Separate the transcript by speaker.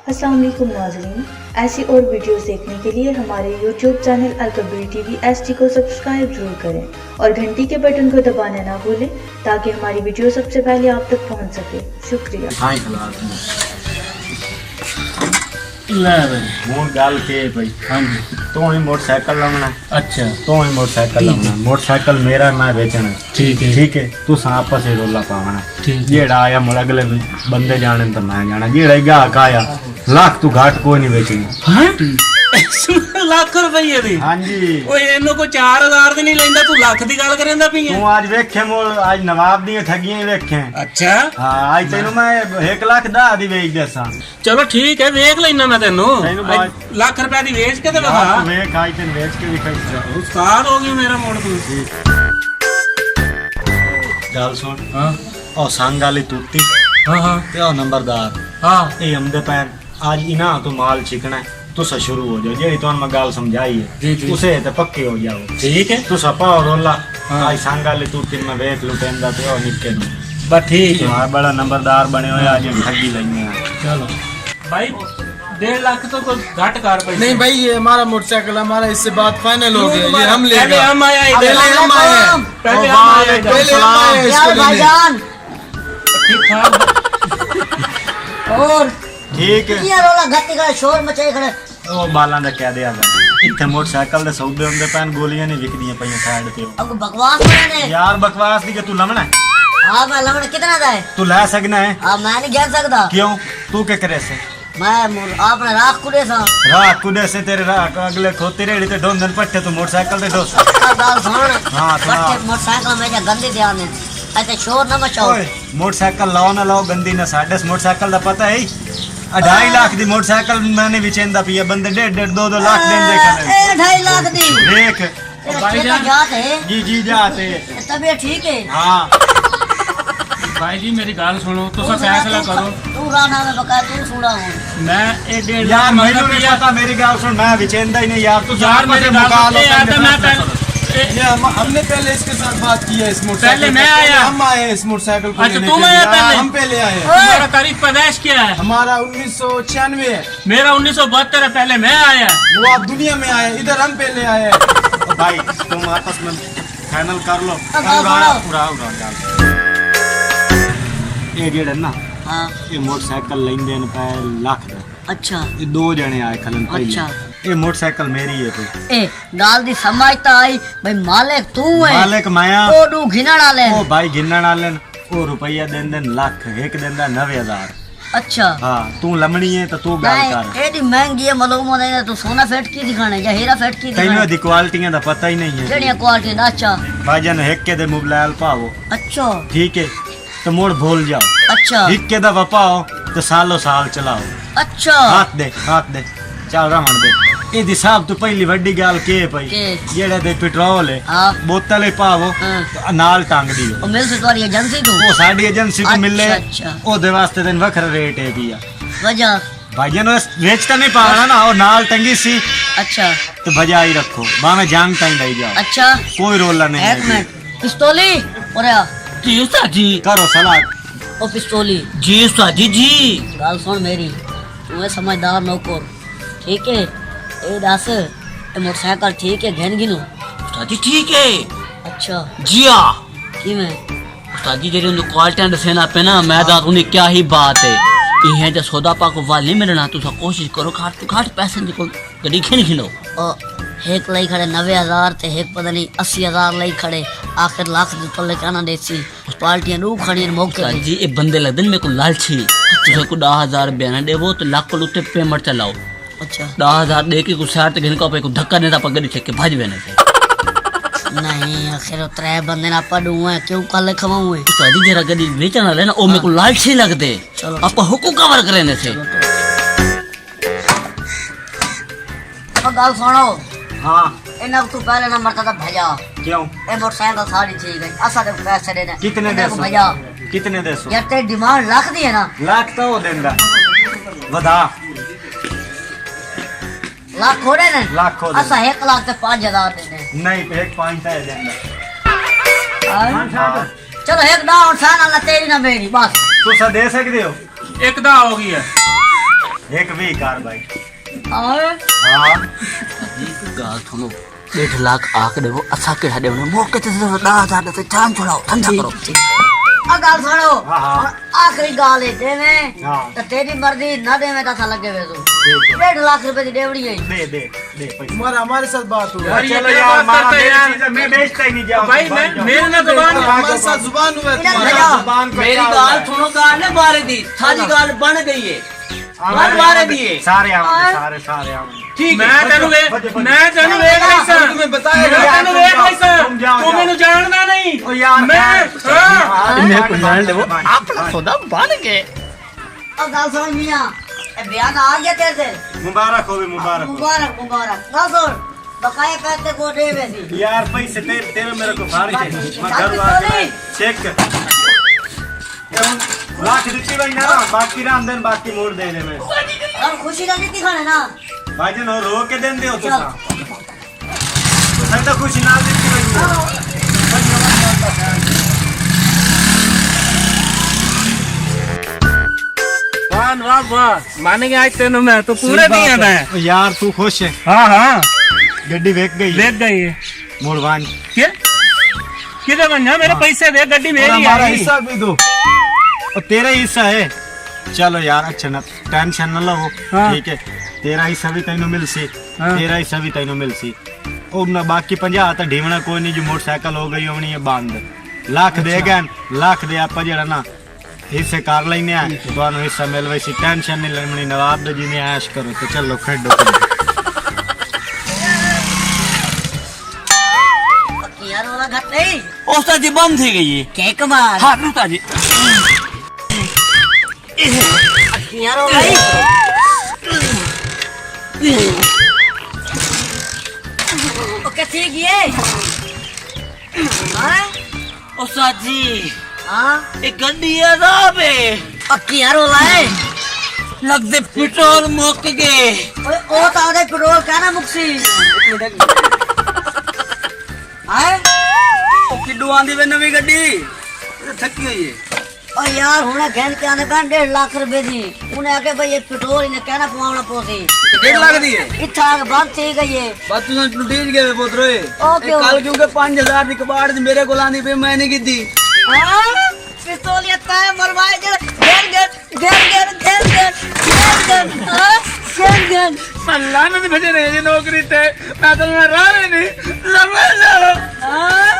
Speaker 1: अस्सलाम वालेकुम नाज़रीन, ऐसी और वीडियोस देखने के लिए हमारे YouTube channel Al Kabir TV HD को सब्सक्राइब जरूर करें और घंटी के बटन को दबाना ना भूलें ताकि हमारी वीडियो सबसे पहले आप तक पहुंच सके। शुक्रिया।
Speaker 2: हूँ गल के भाई हाँ जी तू ही मोटरसाइकिल लाना। अच्छा तू ही मोटरसाइकिल लाना। मोटरसाइकिल मेरा मैं बेचना। ठीक है तू आपस ही रोला पावना। जेड़ा आया मुड़ अगले बंदे जाने तो मैं जाना। जेड़ा गाहक आया लाख तू घाट कोई नहीं बेचनी।
Speaker 3: ਲੱਖ ਰੁਪਏ ਦੀ
Speaker 2: ਹਾਂਜੀ
Speaker 3: ਓਏ ਇਹਨੂੰ ਕੋ 4000 ਦੀ ਨਹੀਂ ਲੈਂਦਾ ਤੂੰ ਲੱਖ ਦੀ ਗੱਲ ਕਰੇਂਦਾ ਪਈ
Speaker 2: ਤੂੰ ਅੱਜ ਵੇਖੇ ਮੋਲ ਅੱਜ ਨਵਾਬ ਦੀਆਂ ਠੱਗੀਆਂ ਹੀ ਵੇਖੇ।
Speaker 3: ਅੱਛਾ
Speaker 2: ਹਾਂ ਅੱਜ ਤੈਨੂੰ ਮੈਂ 1 ਲੱਖ ਦਾ ਦੀ ਵੇਚ ਦੇਸਾਂ।
Speaker 3: ਚਲੋ ਠੀਕ ਹੈ ਵੇਖ ਲੈਣਾ ਮੈਂ ਤੈਨੂੰ ਲੱਖ ਰੁਪਏ ਦੀ ਵੇਚ ਕੇ ਤੇ ਬਤਾ
Speaker 2: ਵੇਖ ਅੱਜ ਤੈਨੂੰ ਵੇਚ ਕੇ ਦਿਖਾਈ।
Speaker 3: ਉਸਤਾਦ ਹੋ ਗਈ ਮੇਰਾ ਮੋੜ ਤੂੰ।
Speaker 2: ਗੱਲ ਸੁਣ ਹਾਂ ਉਹ ਸੰਗ ਵਾਲੀ ਤੂਤੀ
Speaker 3: ਹਾਂ
Speaker 2: ਤੇ ਉਹ ਨੰਬਰਦਾਰ
Speaker 3: ਹਾਂ
Speaker 2: ਇਹ ਹਮਦੇ ਪੈਰ आज इना तो माल छिकना है तुसा शुरू हो जाओ। जेडी तुम मैं गाल समझाई है उसे तो पक्के हो जाओ। ठीक है तुसा पाओ रोला आज सांगा ले तू तीन में वेख लुटेंदा ते और निके नु बस ठीक है। हां बड़ा नंबरदार बने हुए आज ठगी लईने। चलो
Speaker 3: भाई 1.5 लाख तो कोई घाट कर पैसे
Speaker 4: नहीं भाई ये हमारा मोटरसाइकिल हमारा इससे बात फाइनल हो गई। ये हम ले
Speaker 3: पहले हम आया
Speaker 4: पहले हम आए
Speaker 5: यार भाईजान
Speaker 3: ठीक ठाक
Speaker 5: और
Speaker 2: ठीक है
Speaker 5: ये रोला गत्ती का शोर मचाए खड़े
Speaker 2: ओ बालां दा कह दिया इथे मोटरसाइकिल दे सौदे हुंदे पैन गोलियां नहीं विकदियां पईयां साइड ते।
Speaker 5: अब बकवास करने
Speaker 2: यार बकवास दी के तू लमना है।
Speaker 5: हां मैं लमण कितना दा है
Speaker 2: तू ला सकना है।
Speaker 5: हां मैं नहीं गिन सकदा।
Speaker 2: क्यों तू के करे से
Speaker 5: मैं आपने राख कुड़े सा
Speaker 2: राख कुड़े से तेरे राख अगले खोती रेड़ी ते डोंदन पट्टे तू मोटरसाइकिल दे डोस
Speaker 5: गाल सुन।
Speaker 2: हां
Speaker 5: पट्टे मोटरसाइकिल में जा गंदी ध्यान है ऐसे शोर ना मचाओ।
Speaker 2: मोटरसाइकिल लाओ ना लाओ गंदी ना साडे मोटरसाइकिल दा पता है 2.5 लाख दी मोटरसाइकिल मैंने विचेंदा पिया बंदे 1.5 2 लाख देन देखा
Speaker 5: 2.5 लाख दी
Speaker 2: देख
Speaker 5: भाईजान जाते
Speaker 2: जी जाते
Speaker 5: तबीयत ठीक है।
Speaker 2: हां
Speaker 3: भाई जी मेरी गाल सुनो तो फैसला करो।
Speaker 5: तू राना में बका तू सुना हूं मैं
Speaker 3: ए 1.5
Speaker 2: यार मैंने नहीं पता मेरी गाल सुन मैं विचेंदा ही नहीं यार तू
Speaker 3: यार मेरी गाल सुन मैं
Speaker 4: ये हमने पहले इसके साथ बात की है इस मोटरसाइकिल।
Speaker 3: पहले मैं आया
Speaker 4: हम आए इस मोटरसाइकिल को
Speaker 3: अच्छा
Speaker 4: लेने
Speaker 3: तुम
Speaker 4: के लिए।
Speaker 3: आया पहले
Speaker 4: हम पहले आए।
Speaker 3: तुम्हारा तारीख पैदाइश क्या है?
Speaker 4: हमारा 1996 है।
Speaker 3: मेरा 1972 है। पहले मैं आया
Speaker 4: वो आप दुनिया में आए इधर हम पहले आए।
Speaker 2: भाई तुम आपस में फाइनल कर लो पूरा ये जेड़ा ना
Speaker 5: हां
Speaker 2: ये मोटरसाइकिल लेंदे न पे लाख दा।
Speaker 5: अच्छा
Speaker 2: ये 2 जने आए खलन पहले।
Speaker 5: अच्छा
Speaker 2: ये मोटरसाइकिल मेरी है कोई
Speaker 5: ए गाल दी समझता आई भाई मालिक तू है
Speaker 2: मालिक माया
Speaker 5: ओ दू घिनण वाले
Speaker 2: ओ भाई गिनण वाले ओ रुपया देन देन लाख एक देंदा 9000।
Speaker 5: अच्छा
Speaker 2: हां तू लमणी है तो तू गाल कर
Speaker 5: एडी महंगी है मालूम नहीं तू सोना फेट की दिखाने या हीरा फेट की
Speaker 2: तैਨੂੰ
Speaker 5: दिखाने
Speaker 2: दी क्वालिटीयां दा पता ही नहीं है
Speaker 5: केड़िया क्वालिटी दा। अच्छा
Speaker 2: भाईजान हिक्के दे मोबाइल पाओ
Speaker 5: अच्छा
Speaker 2: ठीक है तो मोड़ भूल जाओ।
Speaker 5: अच्छा
Speaker 2: हिक्के दा वपाओ तो सालों साल चलाओ।
Speaker 5: अच्छा
Speaker 2: हाथ दे चल रहन दे ए दी साहब तू पहली वड्डी गाल के पई जेड़े दे पेट्रोल है
Speaker 5: हां
Speaker 2: बोतल पावो नाल टांग दियो
Speaker 5: ओ मिल से तुम्हारी एजेंसी तू
Speaker 2: वो साडी एजेंसी को मिले
Speaker 5: अच्छा
Speaker 2: ओ दे वास्ते दिन वखरा रेट है पिया
Speaker 5: वजह
Speaker 2: भाईजान वेचता नहीं पाना ना और नाल टंगी सी
Speaker 5: अच्छा
Speaker 2: तो बजाई रखो बामे जांग टाइम दई जाओ।
Speaker 5: अच्छा
Speaker 2: कोई रोला नहीं
Speaker 5: एक मिनट पिस्तौली और
Speaker 3: जी उस्ताद जी
Speaker 2: करो सलाह
Speaker 5: ओ पिस्तौली
Speaker 3: जी उस्ताद जी
Speaker 5: गाल सुन मेरी तू है समझदार नौकर ठीक है ए दस ए मोटरसाइकिल ठीक है घेन गिनो
Speaker 3: उस्ताद जी ठीक है।
Speaker 5: अच्छा
Speaker 3: जी हां
Speaker 5: की मैं
Speaker 3: उस्ताद जी जेरी उन क्वालिटी दसे ना पे ना मैं दा उन्हें क्या ही बात है ये जो सौदा पाको वाल नहीं मिलना तुसा कोशिश करो घाट पैसे दे को गडी खिन खिनो
Speaker 5: ओ एक लई खड़े 90,000 ते एक पता नहीं 80,000 लई खड़े आखिर लाख दे पल्ले काना देसी उस पार्टियां रू खड़ी मौके
Speaker 3: उस्ताद जी ये बंदे लगदन मेरे को लालची तुसा को 10,000 बयाना देवो तो लाख को लुटे पेमेंट चलाओ। अच्छा 10,000 दे के कुछ साथ घिन को पे को धक्का देता पगड़ी छके भाज वेने से
Speaker 5: नहीं आखिर त्रै बंदे ना पडू है क्यों कल खवाऊं है
Speaker 3: उस्ताद जी जरा गडी बेचना ले ना ओ मेरे को लालची लगदे आपका हुकुम कवर करने से।
Speaker 5: अब गाल सुनो
Speaker 2: हां
Speaker 5: इना तू पहले ना मरता था भजा
Speaker 2: क्यों
Speaker 5: ए मोटरसाइकिल सारी ठीक है असा दे पैसे देना
Speaker 2: कितने दे सो
Speaker 5: भजा
Speaker 2: कितने दे सो
Speaker 5: यार ते डिमांड लाख दी है ना
Speaker 2: लाख तो वो देंदा वधा
Speaker 5: लाख हो रहे ने
Speaker 2: लाख हो
Speaker 5: असा 1 लाख ते 5,000 देने
Speaker 2: नहीं एक 5 है देंदा।
Speaker 5: चलो एक डाउन साना ला तेरी ना मेरी बस
Speaker 2: तू सा दे सकदे हो
Speaker 3: एक दा हो गई है
Speaker 2: एक भी कार भाई
Speaker 5: और
Speaker 2: हाँ
Speaker 3: गाल सुनो 1.5 लाख आके देवो असा के हडे ने मौके ते 10,000 से जान छुड़ाओ ठंडा करो
Speaker 5: आ गाल सुनो
Speaker 2: हाँ, हाँ।
Speaker 5: और आखिरी गाल है देवे
Speaker 2: हाँ।
Speaker 5: तो तेरी मर्जी ना देवे तो अच्छा लगे वे तू
Speaker 2: ठीक है
Speaker 5: 1.5 लाख रुपए की देवड़ी है
Speaker 2: दे दे दे पैसे
Speaker 4: तुम्हारा हमारे साथ बात हुई
Speaker 2: यार चलो यार मारा मेरी चीज़ें मैं बेचता ही नहीं जाऊँ
Speaker 6: भाई मैं मेरे ना जुबान
Speaker 4: हमारे साथ जुबान हुआ है
Speaker 5: इधर
Speaker 4: तुम्हारा।
Speaker 5: भेजो।
Speaker 2: जुबान को
Speaker 3: मेरी
Speaker 2: क्या
Speaker 3: गाल
Speaker 2: हुआ है?
Speaker 3: सुनो गाल ने मारे दी सारी गाल बन गई है
Speaker 2: हमारे
Speaker 3: मारे दिए
Speaker 2: सारे आवे सारे आवे
Speaker 3: ठीक
Speaker 6: मैं तेनु वे मैं तेनु वे कैसा
Speaker 4: तुम्हें बताया
Speaker 6: मैं तेनु वे कैसा
Speaker 2: तुम जाओ,
Speaker 6: तू मैंने जानना नहीं
Speaker 2: ओ यार
Speaker 6: मैं हाँ
Speaker 3: इन्हें को जान ले वो अपना सौदा बन गए
Speaker 5: अब गाल सुन मियां ए बयान आ गया तेरे से
Speaker 2: मुबारक हो मुबारक हो
Speaker 5: मुबारक मुबारक ना सुन बकाया पैसे को दे वैसी
Speaker 2: यार पैसे तेरे मेरे को फाड़ के मैं
Speaker 5: बाकी
Speaker 2: घर
Speaker 5: तो
Speaker 2: वाले
Speaker 5: नहीं।
Speaker 2: चेक लाख देती भाई ना बाकी राम दिन बाकी मोड़ दे में
Speaker 5: और खुशी का नहीं खाने ना
Speaker 2: भाईजन हो रो के देंदे हो तुसा सही तो खुशी ना देती भाई
Speaker 6: वाह वाह वाह मानेंगे आज तेनु मैं तो पूरे नहीं आता है
Speaker 2: यार तू खुश है
Speaker 6: हाँ हाँ
Speaker 2: गड्डी वेच गई
Speaker 6: देख गई है
Speaker 2: मोड़वान
Speaker 6: क्या किधर बन मेरे पैसे दे गड्डी
Speaker 2: और
Speaker 6: मेरी
Speaker 2: हमारा
Speaker 6: है
Speaker 2: हिस्सा भी दो और तेरा ही हिस्सा है चलो यार अच्छा ना टेंशन न लो
Speaker 6: हाँ।
Speaker 2: ठीक है तेरा हिस्सा भी तैनू मिल सी
Speaker 6: हाँ।
Speaker 2: तेरा हिस्सा भी तैनू मिल सी और ना बाकी 50 तो ढीवना कोई नहीं जो मोटरसाइकिल हो गई होनी है बांध लाख दे गए लाख दे आप जरा ना हिस्से कार लेने आए तो हिस्सा मिल वैसी टेंशन नहीं लेनी नवाब जी ने ऐश करो तो चलो खेडो
Speaker 5: यार वाला घट नहीं
Speaker 3: औसत जी बंद थी गई है
Speaker 5: केक मार
Speaker 3: हाँ नेता जी
Speaker 5: यार हो गई ओके ठीक है हाँ
Speaker 3: औसत जी
Speaker 5: हाँ
Speaker 3: एक गड्डी है साहब
Speaker 5: अक्की यार हो लाए
Speaker 3: लगते पेट्रोल मुक गए
Speaker 5: ओए ओ ताऊ दे पेट्रोल क्या ना मुक्सी हाँ
Speaker 3: किड्डू आंदी वे नवी गड्डी थकी हुई है
Speaker 5: ओ यार हुने घेन के आने का 1.5 लाख रुपए दी उन्हें आके भाई ये पेट्रोल इन्हें कहना पवावना पोसी
Speaker 3: 1.5 लाख दी है
Speaker 5: इतना आगे बात ठीक है ये
Speaker 3: बात तू लुटीज गए पुत्र
Speaker 5: ओके
Speaker 3: कल क्योंकि 5000 की कबाड़ मेरे को लानी पे मैंने की दी
Speaker 5: हाँ पिस्तौल ये ताए मरवाए जरा घेन घेन घेन घेन घेन घेन घेन घेन हाँ घेन घेन
Speaker 6: अल्लाह ने भेजे नहीं नौकरी थे मैं तो मैं रहा नहीं लगे
Speaker 5: हाँ